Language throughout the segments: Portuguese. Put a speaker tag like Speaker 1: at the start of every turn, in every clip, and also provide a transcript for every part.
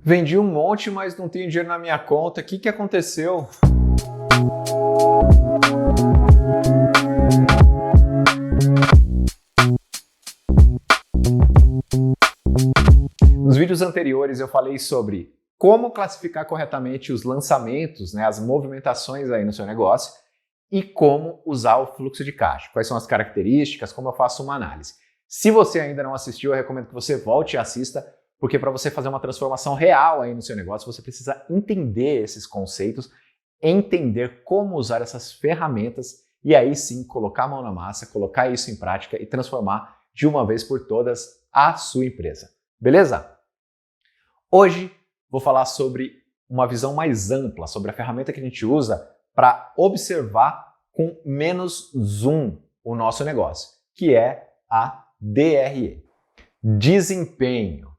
Speaker 1: Vendi um monte, mas não tenho dinheiro na minha conta. O que aconteceu? Nos vídeos anteriores eu falei sobre como classificar corretamente os lançamentos, as movimentações aí no seu negócio e como usar o fluxo de caixa. Quais são as características, como eu faço uma análise. Se você ainda não assistiu, eu recomendo que você volte e assista, porque para você fazer uma transformação real aí no seu negócio, você precisa entender esses conceitos, entender como usar essas ferramentas e aí sim colocar a mão na massa, colocar isso em prática e transformar de uma vez por todas a sua empresa. Beleza? Hoje vou falar sobre uma visão mais ampla, sobre a ferramenta que a gente usa para observar com menos zoom o nosso negócio, que é a DRE. Desempenho.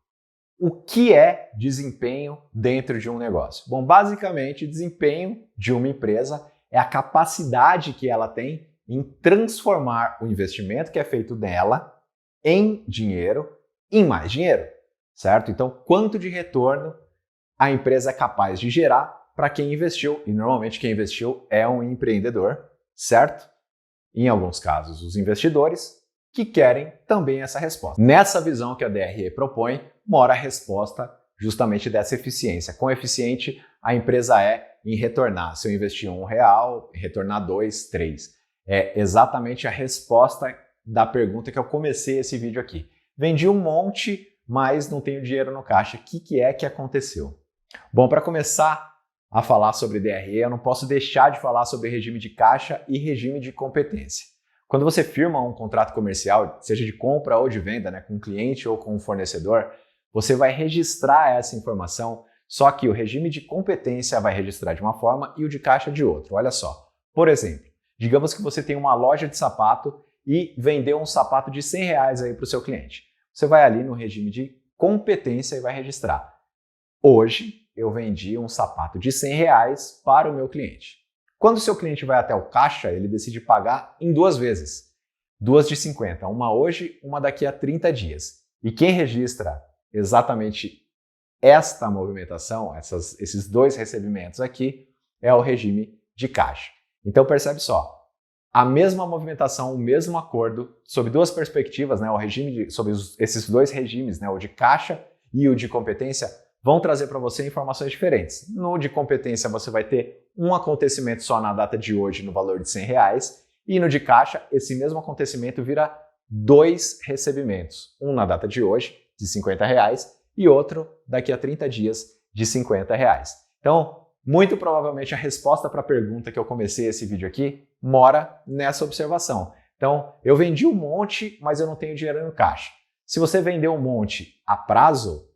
Speaker 1: O que é desempenho dentro de um negócio? Bom, basicamente, desempenho de uma empresa é a capacidade que ela tem em transformar o investimento que é feito nela em dinheiro, em mais dinheiro, certo? Então, quanto de retorno a empresa é capaz de gerar para quem investiu, e normalmente quem investiu é um empreendedor, certo? Em alguns casos, os investidores, que querem também essa resposta. Nessa visão que a DRE propõe, mora a resposta justamente dessa eficiência. Quão eficiente a empresa é em retornar. Se eu investir R$1, retornar 2, 3. É exatamente a resposta da pergunta que eu comecei esse vídeo aqui. Vendi um monte, mas não tenho dinheiro no caixa. O que é que aconteceu? Bom, para começar a falar sobre DRE, eu não posso deixar de falar sobre regime de caixa e regime de competência. Quando você firma um contrato comercial, seja de compra ou de venda, com um cliente ou com um fornecedor, você vai registrar essa informação, só que o regime de competência vai registrar de uma forma e o de caixa de outra. Olha só, por exemplo, digamos que você tem uma loja de sapato e vendeu um sapato de R$100 aí para o seu cliente. Você vai ali no regime de competência e vai registrar. Hoje eu vendi um sapato de R$100 para o meu cliente. Quando o seu cliente vai até o caixa, ele decide pagar em 2 vezes. 2 de 50, uma hoje, uma daqui a 30 dias. E quem registra exatamente esta movimentação, esses 2 recebimentos aqui, é o regime de caixa. Então percebe só, a mesma movimentação, o mesmo acordo, sob 2 perspectivas, sobre esses 2 regimes, o de caixa e o de competência, vão trazer para você informações diferentes. No de competência você vai ter um acontecimento só na data de hoje no valor de R$100 e no de caixa esse mesmo acontecimento vira 2 recebimentos. Um na data de hoje de R$50 e outro daqui a 30 dias de R$50. Então, muito provavelmente a resposta para a pergunta que eu comecei esse vídeo aqui mora nessa observação. Então, eu vendi um monte, mas eu não tenho dinheiro no caixa. Se você vendeu um monte a prazo,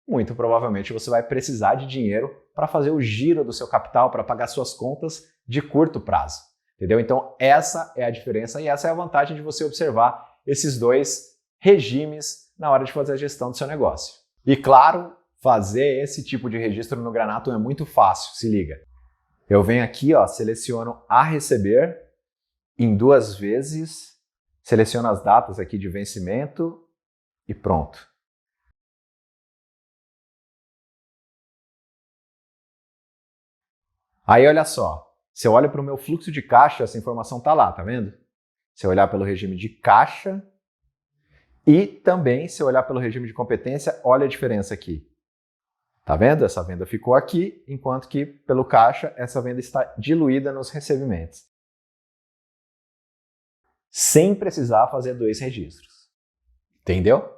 Speaker 1: muito provavelmente você vai precisar de dinheiro para fazer o giro do seu capital, para pagar suas contas de curto prazo. Entendeu? Então, essa é a diferença e essa é a vantagem de você observar esses 2 regimes na hora de fazer a gestão do seu negócio. E claro, fazer esse tipo de registro no Granato é muito fácil, se liga. Eu venho aqui, seleciono a receber em 2 vezes, seleciono as datas aqui de vencimento e pronto. Aí olha só, se eu olho para o meu fluxo de caixa, essa informação está lá, tá vendo? Se eu olhar pelo regime de caixa e também se eu olhar pelo regime de competência, olha a diferença aqui. Tá vendo? Essa venda ficou aqui, enquanto que pelo caixa essa venda está diluída nos recebimentos. Sem precisar fazer 2 registros. Entendeu?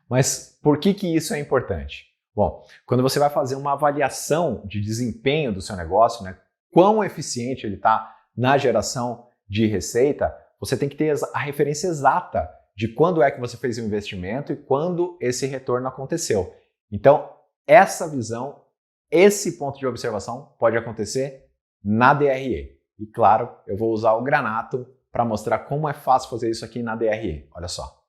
Speaker 1: Mas por que isso é importante? Bom, quando você vai fazer uma avaliação de desempenho do seu negócio, quão eficiente ele está na geração de receita, você tem que ter a referência exata de quando é que você fez o investimento e quando esse retorno aconteceu. Então, essa visão, esse ponto de observação pode acontecer na DRE. E claro, eu vou usar o Granato para mostrar como é fácil fazer isso aqui na DRE. Olha só.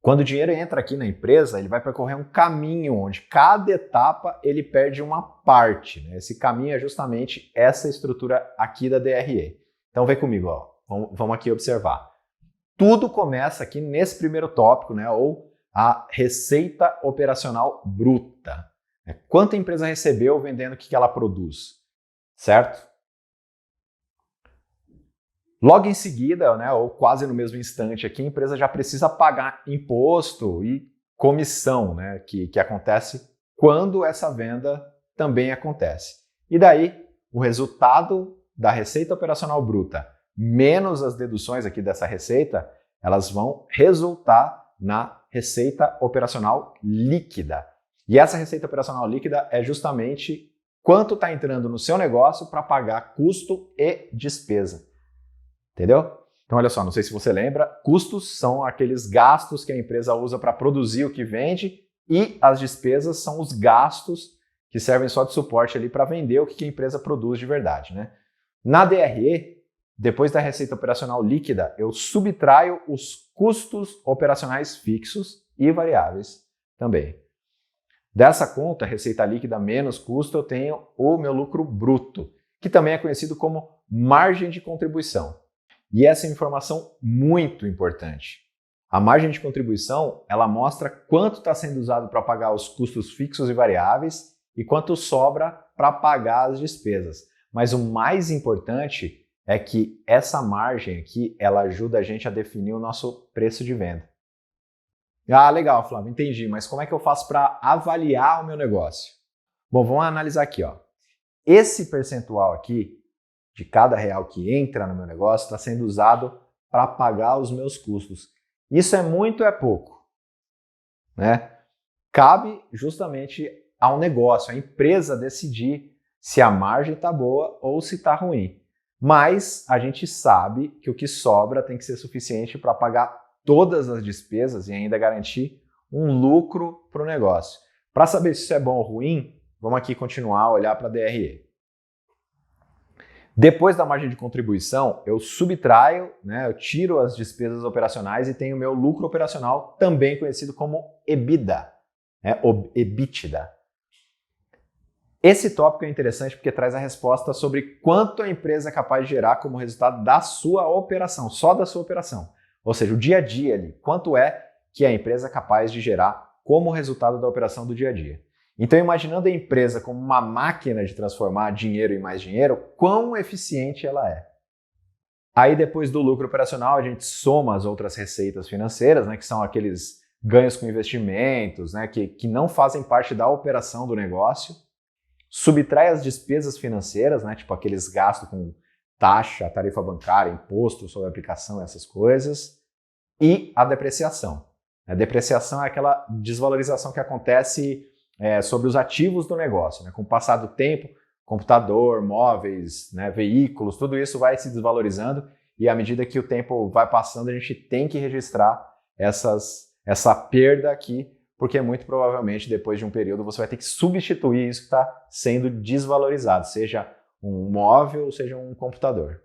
Speaker 1: Quando o dinheiro entra aqui na empresa, ele vai percorrer um caminho onde cada etapa ele perde uma parte. Esse caminho é justamente essa estrutura aqui da DRE. Então vem comigo, vamos aqui observar. Tudo começa aqui nesse primeiro tópico, ou a receita operacional bruta. Quanto a empresa recebeu vendendo o que ela produz, certo? Logo em seguida, né, ou quase no mesmo instante aqui, a empresa já precisa pagar imposto e comissão, né, que acontece quando essa venda também acontece. E daí, o resultado da receita operacional bruta menos as deduções aqui dessa receita, elas vão resultar na receita operacional líquida. E essa receita operacional líquida é justamente quanto está entrando no seu negócio para pagar custo e despesa. Entendeu? Então, olha só, não sei se você lembra, custos são aqueles gastos que a empresa usa para produzir o que vende e as despesas são os gastos que servem só de suporte ali para vender o que a empresa produz de verdade, né? Na DRE, depois da receita operacional líquida, eu subtraio os custos operacionais fixos e variáveis também. Dessa conta, receita líquida menos custo, eu tenho o meu lucro bruto, que também é conhecido como margem de contribuição. E essa é uma informação muito importante. A margem de contribuição, ela mostra quanto está sendo usado para pagar os custos fixos e variáveis e quanto sobra para pagar as despesas. Mas o mais importante é que essa margem aqui, ela ajuda a gente a definir o nosso preço de venda. Ah, legal, Flávio, entendi, mas como é que eu faço para avaliar o meu negócio? Bom, vamos analisar aqui, ó. Esse percentual aqui, de cada real que entra no meu negócio, está sendo usado para pagar os meus custos. Isso é muito ou é pouco? Né? Cabe justamente ao negócio, à empresa decidir se a margem está boa ou se está ruim. Mas a gente sabe que o que sobra tem que ser suficiente para pagar todas as despesas e ainda garantir um lucro para o negócio. Para saber se isso é bom ou ruim, vamos aqui continuar a olhar para a DRE. Depois da margem de contribuição, eu subtraio, né, eu tiro as despesas operacionais e tenho o meu lucro operacional, também conhecido como EBITDA, né, EBITDA. Esse tópico é interessante porque traz a resposta sobre quanto a empresa é capaz de gerar como resultado da sua operação, só da sua operação. Ou seja, o dia a dia ali, quanto é que a empresa é capaz de gerar como resultado da operação do dia a dia. Então, imaginando a empresa como uma máquina de transformar dinheiro em mais dinheiro, quão eficiente ela é. Aí, depois do lucro operacional, a gente soma as outras receitas financeiras, né, que são aqueles ganhos com investimentos, né, que não fazem parte da operação do negócio, subtrai as despesas financeiras, né, tipo aqueles gastos com taxa, tarifa bancária, imposto sobre aplicação, essas coisas, e a depreciação. A depreciação é aquela desvalorização que acontece sobre os ativos do negócio, né? Com o passar do tempo, computador, móveis, né, veículos, tudo isso vai se desvalorizando e à medida que o tempo vai passando, a gente tem que registrar essa perda aqui, porque muito provavelmente depois de um período você vai ter que substituir isso que está sendo desvalorizado, seja um móvel, seja um computador.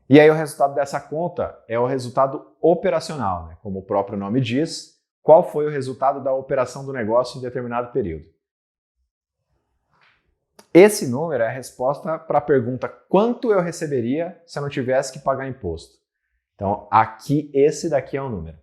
Speaker 1: E aí o resultado dessa conta é o resultado operacional, né? Como o próprio nome diz, qual foi o resultado da operação do negócio em determinado período. Esse número é a resposta para a pergunta quanto eu receberia se eu não tivesse que pagar imposto. Então, aqui, esse daqui é o número.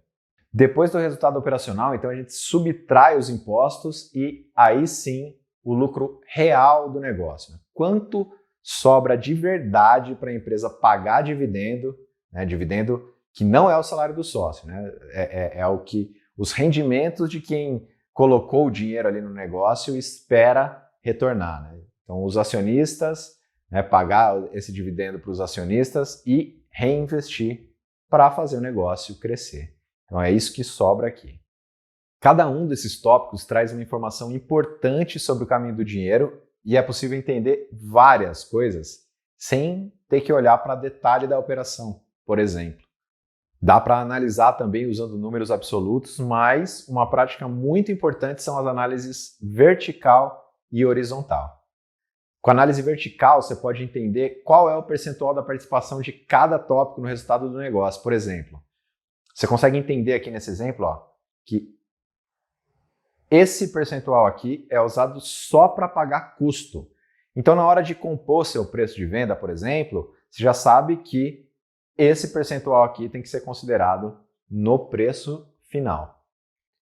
Speaker 1: Depois do resultado operacional, então a gente subtrai os impostos e aí sim o lucro real do negócio. Né? Quanto sobra de verdade para a empresa pagar dividendo, né? Dividendo que não é o salário do sócio, né? É o que os rendimentos de quem colocou o dinheiro ali no negócio espera retornar. Né? Então, os acionistas, né, pagar esse dividendo para os acionistas e reinvestir para fazer o negócio crescer. Então, é isso que sobra aqui. Cada um desses tópicos traz uma informação importante sobre o caminho do dinheiro e é possível entender várias coisas sem ter que olhar para detalhe da operação, por exemplo. Dá para analisar também usando números absolutos, mas uma prática muito importante são as análises vertical e horizontal. Com a análise vertical, você pode entender qual é o percentual da participação de cada tópico no resultado do negócio. Por exemplo, você consegue entender aqui nesse exemplo, ó, que esse percentual aqui é usado só para pagar custo. Então, na hora de compor seu preço de venda, por exemplo, você já sabe que esse percentual aqui tem que ser considerado no preço final.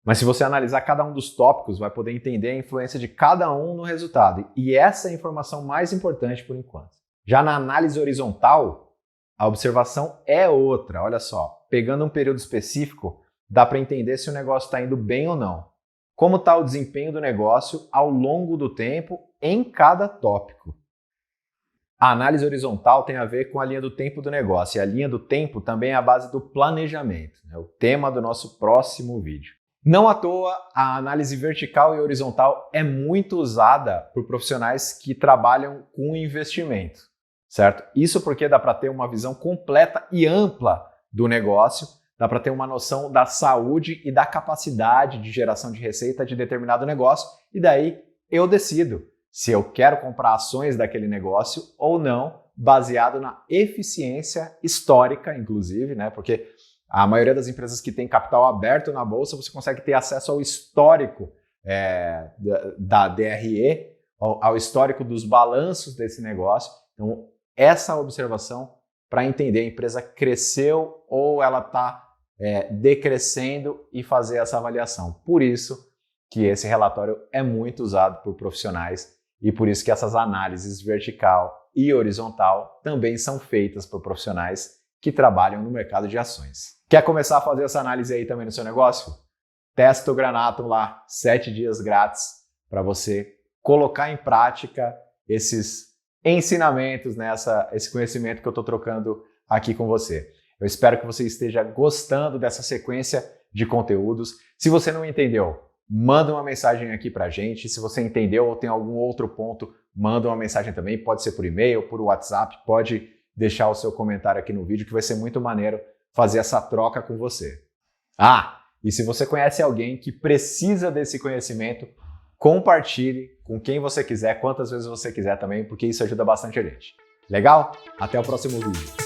Speaker 1: Mas se você analisar cada um dos tópicos, vai poder entender a influência de cada um no resultado. E essa é a informação mais importante por enquanto. Já na análise horizontal, a observação é outra. Olha só, pegando um período específico, dá para entender se o negócio está indo bem ou não. Como está o desempenho do negócio ao longo do tempo em cada tópico. A análise horizontal tem a ver com a linha do tempo do negócio. E a linha do tempo também é a base do planejamento. É o tema do nosso próximo vídeo. Não à toa, a análise vertical e horizontal é muito usada por profissionais que trabalham com investimento, certo? Isso porque dá para ter uma visão completa e ampla do negócio, dá para ter uma noção da saúde e da capacidade de geração de receita de determinado negócio, e daí eu decido se eu quero comprar ações daquele negócio ou não, baseado na eficiência histórica, inclusive, né? Porque a maioria das empresas que tem capital aberto na bolsa, você consegue ter acesso ao histórico da DRE, ao histórico dos balanços desse negócio. Então, essa observação para entender a empresa cresceu ou ela está decrescendo e fazer essa avaliação. Por isso que esse relatório é muito usado por profissionais e por isso que essas análises vertical e horizontal também são feitas por profissionais que trabalham no mercado de ações. Quer começar a fazer essa análise aí também no seu negócio? Testa o Granatum lá, 7 dias grátis, para você colocar em prática esses ensinamentos, né? Esse conhecimento que eu estou trocando aqui com você. Eu espero que você esteja gostando dessa sequência de conteúdos. Se você não entendeu, manda uma mensagem aqui para a gente. Se você entendeu ou tem algum outro ponto, manda uma mensagem também. Pode ser por e-mail, por WhatsApp, pode deixar o seu comentário aqui no vídeo, que vai ser muito maneiro fazer essa troca com você. E se você conhece alguém que precisa desse conhecimento, compartilhe com quem você quiser, quantas vezes você quiser também, porque isso ajuda bastante a gente. Legal? Até o próximo vídeo.